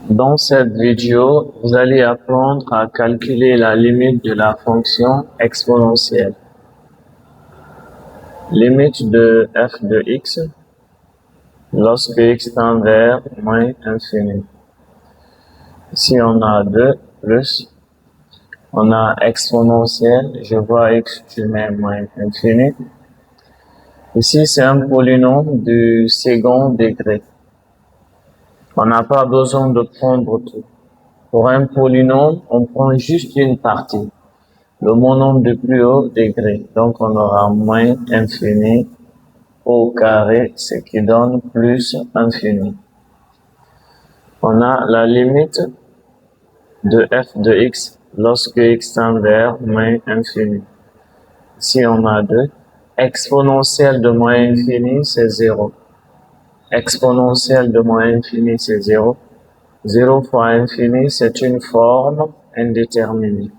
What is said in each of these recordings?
Dans cette vidéo, vous allez apprendre à calculer la limite de la fonction exponentielle. Limite de f de x lorsque x tend vers moins infini. Ici, on a 2 plus, on a exponentielle, je vois x, je mets moins infini. Ici, c'est un polynôme du second degré. On n'a pas besoin de prendre tout. Pour un polynôme, on prend juste une partie, le monôme de plus haut degré. Donc, on aura moins infini au carré, ce qui donne plus infini. On a la limite de f de x lorsque x tend vers moins infini. Ici, on a 2. Exponentielle de moins infini, c'est 0. Exponentielle de moins infini, c'est 0. 0 fois infini, c'est une forme indéterminée.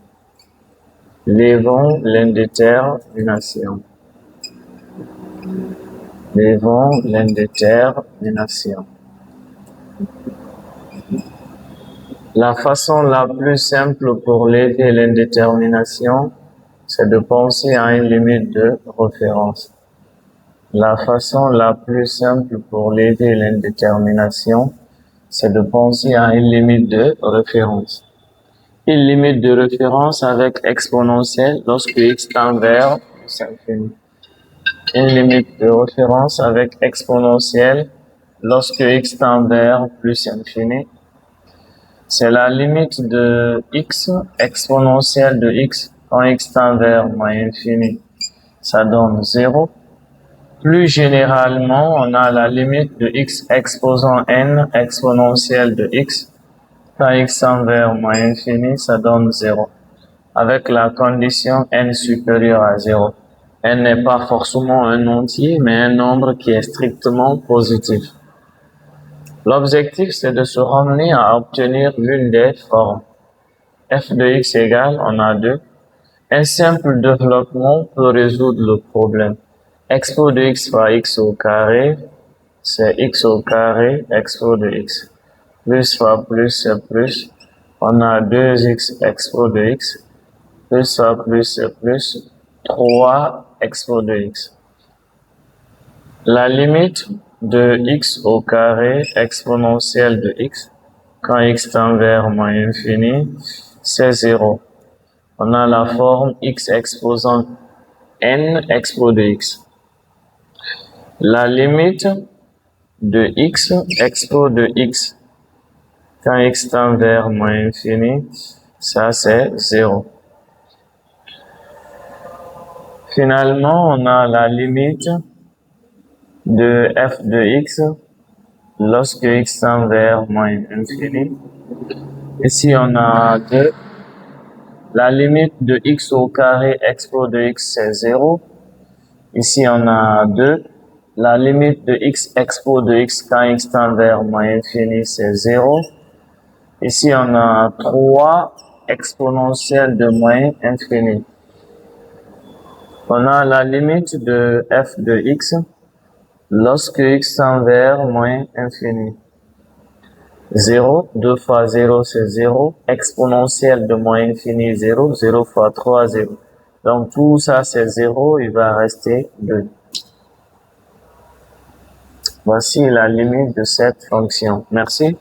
Levons l'indétermination. Levons l'indétermination. La façon la plus simple pour lever l'indétermination, c'est de penser à une limite de référence. La façon la plus simple pour lever l'indétermination, c'est de penser à une limite de référence. Une limite de référence avec exponentielle lorsque x tend vers l'infini. Une limite de référence avec exponentielle lorsque x tend vers plus infini. C'est la limite de x exponentielle de x quand x tend vers moins infini. Ça donne 0. Plus généralement, on a la limite de x exposant n exponentielle de x. Quand x tend vers moins infini, ça donne 0. Avec la condition n supérieur à 0. N n'est pas forcément un entier, mais un nombre qui est strictement positif. L'objectif, c'est de se ramener à obtenir l'une des formes. F de x égale, on a 2. Un simple développement peut résoudre le problème. Expo de x fois x au carré, c'est x au carré, expo de x. Plus fois plus, c'est plus. On a 2x expo de x. Plus fois plus, c'est plus. 3 expo de x. La limite de x au carré exponentielle de x, quand x tend vers moins infini, c'est 0. On a la forme x exposant n expo de x. La limite de x expo de x, quand x tend vers moins infini, ça c'est 0. Finalement, on a la limite de f de x lorsque x tend vers moins infini. Ici, on a 2. La limite de x au carré expo de x, c'est 0. Ici, on a 2. La limite de x expo de x quand x tend vers moins infini, c'est 0. Ici, on a 3 exponentielle de moins infini. On a la limite de f de x lorsque x tend vers moins infini. 0, 2 fois 0, c'est 0. Exponentielle de moins infini, 0. 0 fois 3, 0. Donc, tout ça, c'est 0. Il va rester 2. Voici la limite de cette fonction. Merci.